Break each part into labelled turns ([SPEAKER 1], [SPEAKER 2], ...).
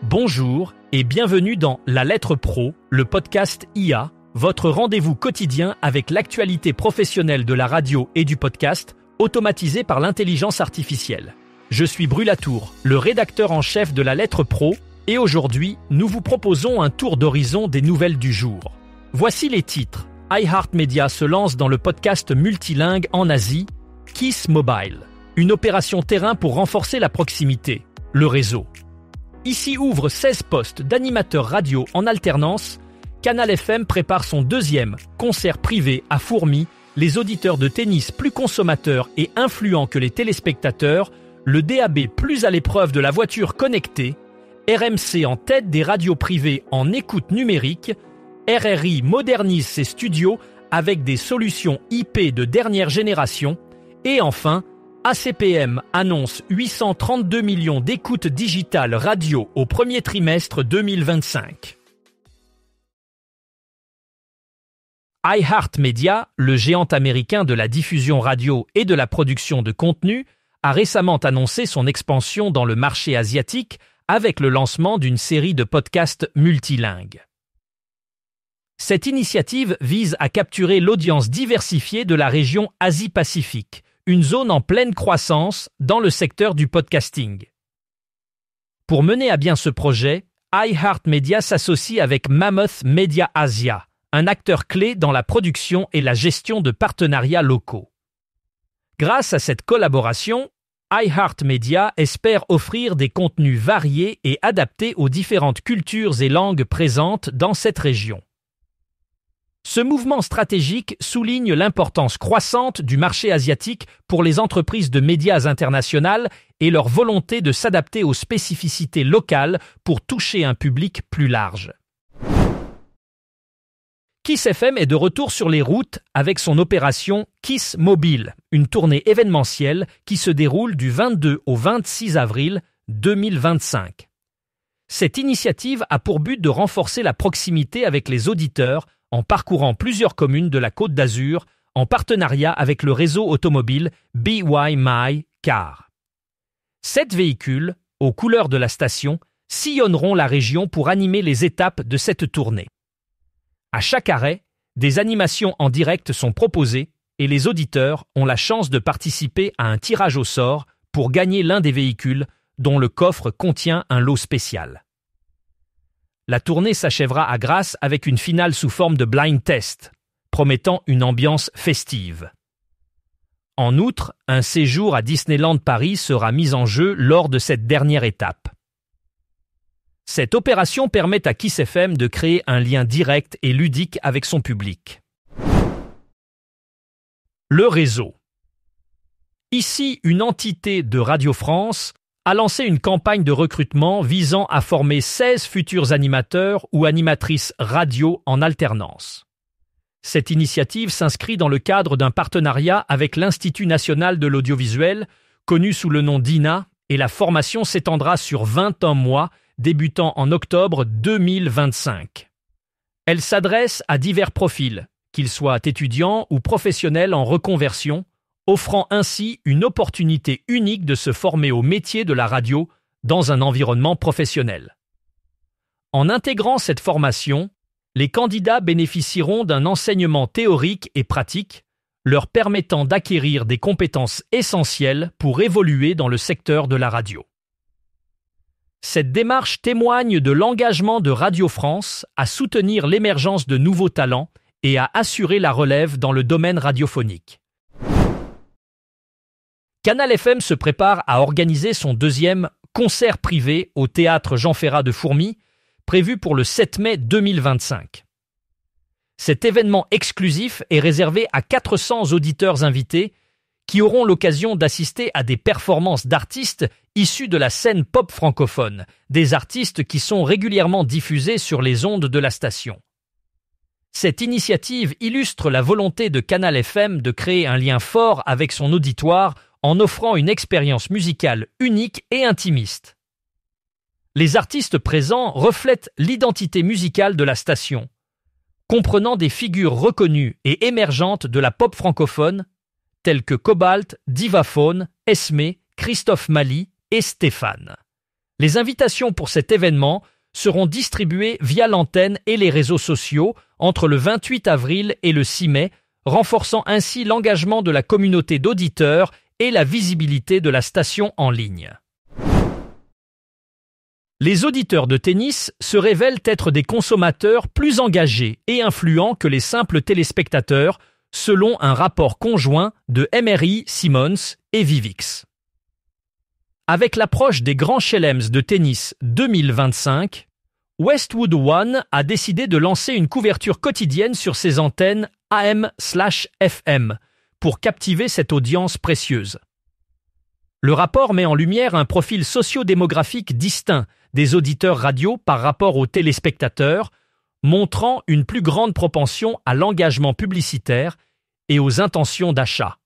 [SPEAKER 1] Bonjour et bienvenue dans La Lettre Pro, le podcast IA, votre rendez-vous quotidien avec l'actualité professionnelle de la radio et du podcast, automatisé par l'intelligence artificielle. Je suis Brulatour, le rédacteur en chef de La Lettre Pro, et aujourd'hui, nous vous proposons un tour d'horizon des nouvelles du jour. Voici les titres. iHeartMedia se lance dans le podcast multilingue en Asie, Kiss Mobile, une opération terrain pour renforcer la proximité, le réseau. Ici ouvre 16 postes d'animateurs radio en alternance. Canal FM prépare son deuxième concert privé à Fourmi. Les auditeurs de tennis plus consommateurs et influents que les téléspectateurs, le DAB plus à l'épreuve de la voiture connectée, RMC en tête des radios privées en écoute numérique, RRI modernise ses studios avec des solutions IP de dernière génération, et enfin, ACPM annonce 832 millions d'écoutes digitales radio au premier trimestre 2025. iHeartMedia, le géant américain de la diffusion radio et de la production de contenu, a récemment annoncé son expansion dans le marché asiatique avec le lancement d'une série de podcasts multilingues. Cette initiative vise à capturer l'audience diversifiée de la région Asie-Pacifique, une zone en pleine croissance dans le secteur du podcasting. Pour mener à bien ce projet, iHeartMedia s'associe avec Mammoth Media Asia, un acteur clé dans la production et la gestion de partenariats locaux. Grâce à cette collaboration, iHeartMedia espère offrir des contenus variés et adaptés aux différentes cultures et langues présentes dans cette région. Ce mouvement stratégique souligne l'importance croissante du marché asiatique pour les entreprises de médias internationales et leur volonté de s'adapter aux spécificités locales pour toucher un public plus large. Kiss FM est de retour sur les routes avec son opération Kiss Mobile, une tournée événementielle qui se déroule du 22 au 26 avril 2025. Cette initiative a pour but de renforcer la proximité avec les auditeurs en parcourant plusieurs communes de la Côte d'Azur en partenariat avec le réseau automobile BYMyCar. 7 véhicules, aux couleurs de la station, sillonneront la région pour animer les étapes de cette tournée. À chaque arrêt, des animations en direct sont proposées et les auditeurs ont la chance de participer à un tirage au sort pour gagner l'un des véhicules dont le coffre contient un lot spécial. La tournée s'achèvera à Grasse avec une finale sous forme de blind test, promettant une ambiance festive. En outre, un séjour à Disneyland Paris sera mis en jeu lors de cette dernière étape. Cette opération permet à Kiss FM de créer un lien direct et ludique avec son public. Le réseau. Ici, une entité de Radio France a lancé une campagne de recrutement visant à former 16 futurs animateurs ou animatrices radio en alternance. Cette initiative s'inscrit dans le cadre d'un partenariat avec l'Institut national de l'audiovisuel, connu sous le nom d'INA, et la formation s'étendra sur 21 mois, débutant en octobre 2025. Elle s'adresse à divers profils, qu'ils soient étudiants ou professionnels en reconversion, offrant ainsi une opportunité unique de se former au métier de la radio dans un environnement professionnel. En intégrant cette formation, les candidats bénéficieront d'un enseignement théorique et pratique, leur permettant d'acquérir des compétences essentielles pour évoluer dans le secteur de la radio. Cette démarche témoigne de l'engagement de Radio France à soutenir l'émergence de nouveaux talents et à assurer la relève dans le domaine radiophonique. Canal FM se prépare à organiser son deuxième concert privé au théâtre Jean Ferrat de Fourmi, prévu pour le 7 mai 2025. Cet événement exclusif est réservé à 400 auditeurs invités qui auront l'occasion d'assister à des performances d'artistes issus de la scène pop francophone, des artistes qui sont régulièrement diffusés sur les ondes de la station. Cette initiative illustre la volonté de Canal FM de créer un lien fort avec son auditoire en offrant une expérience musicale unique et intimiste. Les artistes présents reflètent l'identité musicale de la station, comprenant des figures reconnues et émergentes de la pop francophone, telles que Cobalt, Divaphone, Esmé, Christophe Mali et Stéphane. Les invitations pour cet événement seront distribuées via l'antenne et les réseaux sociaux entre le 28 avril et le 6 mai, renforçant ainsi l'engagement de la communauté d'auditeurs et la visibilité de la station en ligne. Les auditeurs de tennis se révèlent être des consommateurs plus engagés et influents que les simples téléspectateurs, selon un rapport conjoint de MRI Simmons et Vivix. Avec l'approche des grands chelems de tennis 2025, Westwood One a décidé de lancer une couverture quotidienne sur ses antennes AM/FM pour captiver cette audience précieuse. Le rapport met en lumière un profil socio-démographique distinct des auditeurs radio par rapport aux téléspectateurs, montrant une plus grande propension à l'engagement publicitaire et aux intentions d'achat.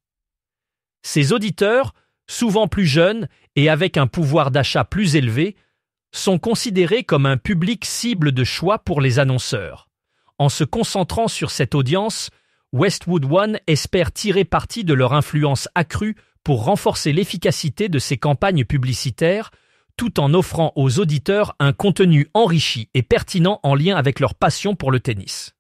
[SPEAKER 1] Ces auditeurs, souvent plus jeunes et avec un pouvoir d'achat plus élevé, sont considérés comme un public cible de choix pour les annonceurs. En se concentrant sur cette audience, Westwood One espère tirer parti de leur influence accrue pour renforcer l'efficacité de ses campagnes publicitaires, tout en offrant aux auditeurs un contenu enrichi et pertinent en lien avec leur passion pour le tennis.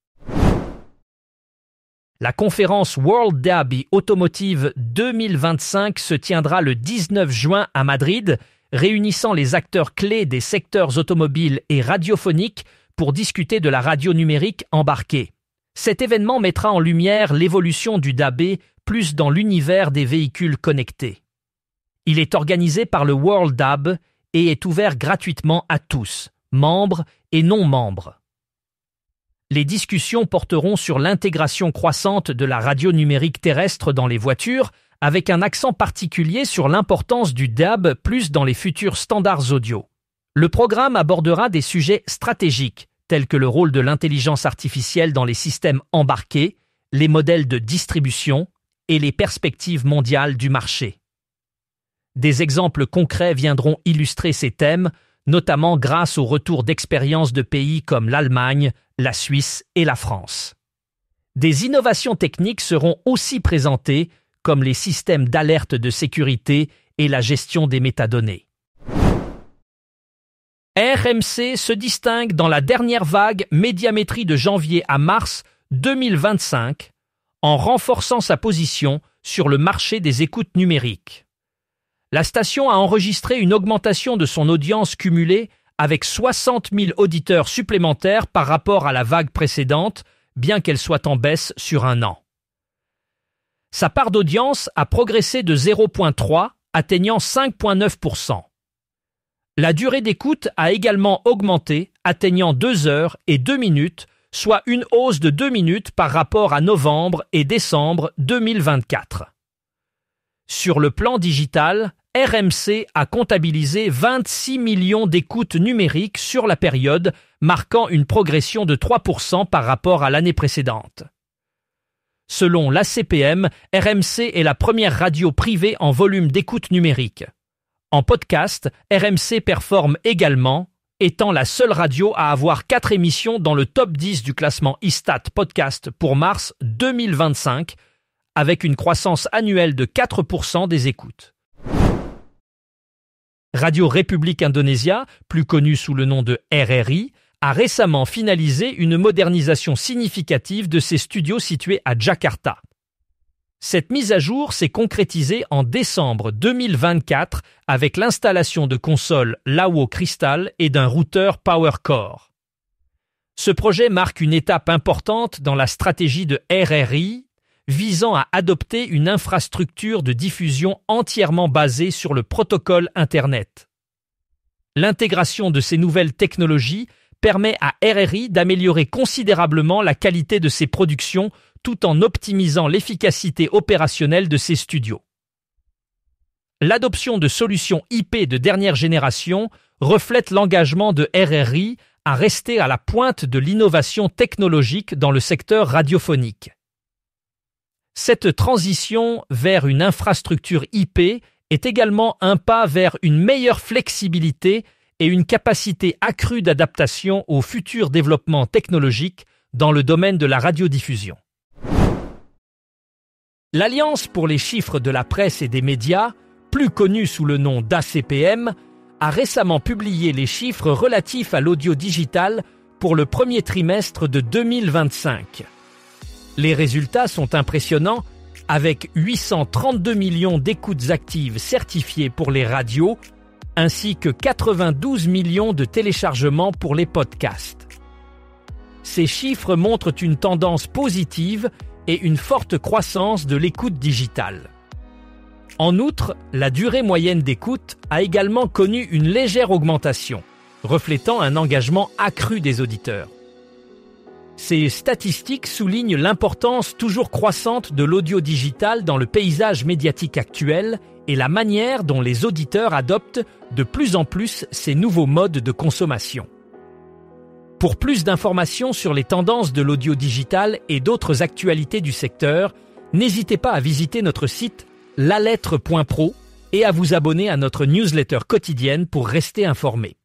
[SPEAKER 1] La conférence World Derby Automotive 2025 se tiendra le 19 juin à Madrid, réunissant les acteurs clés des secteurs automobiles et radiophoniques pour discuter de la radio numérique embarquée. Cet événement mettra en lumière l'évolution du DAB plus dans l'univers des véhicules connectés. Il est organisé par le World DAB et est ouvert gratuitement à tous, membres et non-membres. Les discussions porteront sur l'intégration croissante de la radio numérique terrestre dans les voitures, avec un accent particulier sur l'importance du DAB+ dans les futurs standards audio. Le programme abordera des sujets stratégiques, tels que le rôle de l'intelligence artificielle dans les systèmes embarqués, les modèles de distribution et les perspectives mondiales du marché. Des exemples concrets viendront illustrer ces thèmes, notamment grâce au retour d'expériences de pays comme l'Allemagne, la Suisse et la France. Des innovations techniques seront aussi présentées, comme les systèmes d'alerte de sécurité et la gestion des métadonnées. RMC se distingue dans la dernière vague médiamétrie de janvier à mars 2025 en renforçant sa position sur le marché des écoutes numériques. La station a enregistré une augmentation de son audience cumulée avec 60 000 auditeurs supplémentaires par rapport à la vague précédente, bien qu'elle soit en baisse sur un an. Sa part d'audience a progressé de 0,3, atteignant 5,9%. La durée d'écoute a également augmenté, atteignant 2 heures et 2 minutes, soit une hausse de 2 minutes par rapport à novembre et décembre 2024. Sur le plan digital, RMC a comptabilisé 26 millions d'écoutes numériques sur la période, marquant une progression de 3% par rapport à l'année précédente. Selon l'ACPM, RMC est la première radio privée en volume d'écoute numérique. En podcast, RMC performe également, étant la seule radio à avoir 4 émissions dans le top 10 du classement iStat Podcast pour mars 2025, avec une croissance annuelle de 4% des écoutes. Radio République Indonésia, plus connue sous le nom de RRI, a récemment finalisé une modernisation significative de ses studios situés à Jakarta. Cette mise à jour s'est concrétisée en décembre 2024 avec l'installation de consoles Lawo Crystal et d'un routeur PowerCore. Ce projet marque une étape importante dans la stratégie de RRI, visant à adopter une infrastructure de diffusion entièrement basée sur le protocole Internet. L'intégration de ces nouvelles technologies permet à RRI d'améliorer considérablement la qualité de ses productions tout en optimisant l'efficacité opérationnelle de ses studios. L'adoption de solutions IP de dernière génération reflète l'engagement de RRI à rester à la pointe de l'innovation technologique dans le secteur radiophonique. Cette transition vers une infrastructure IP est également un pas vers une meilleure flexibilité et une capacité accrue d'adaptation aux futurs développements technologiques dans le domaine de la radiodiffusion. L'Alliance pour les chiffres de la presse et des médias, plus connue sous le nom d'ACPM, a récemment publié les chiffres relatifs à l'audio digital pour le premier trimestre de 2025. Les résultats sont impressionnants, avec 832 millions d'écoutes actives certifiées pour les radios, ainsi que 92 millions de téléchargements pour les podcasts. Ces chiffres montrent une tendance positive et une forte croissance de l'écoute digitale. En outre, la durée moyenne d'écoute a également connu une légère augmentation, reflétant un engagement accru des auditeurs. Ces statistiques soulignent l'importance toujours croissante de l'audio digital dans le paysage médiatique actuel et la manière dont les auditeurs adoptent de plus en plus ces nouveaux modes de consommation. Pour plus d'informations sur les tendances de l'audio digital et d'autres actualités du secteur, n'hésitez pas à visiter notre site lalettre.pro et à vous abonner à notre newsletter quotidienne pour rester informé.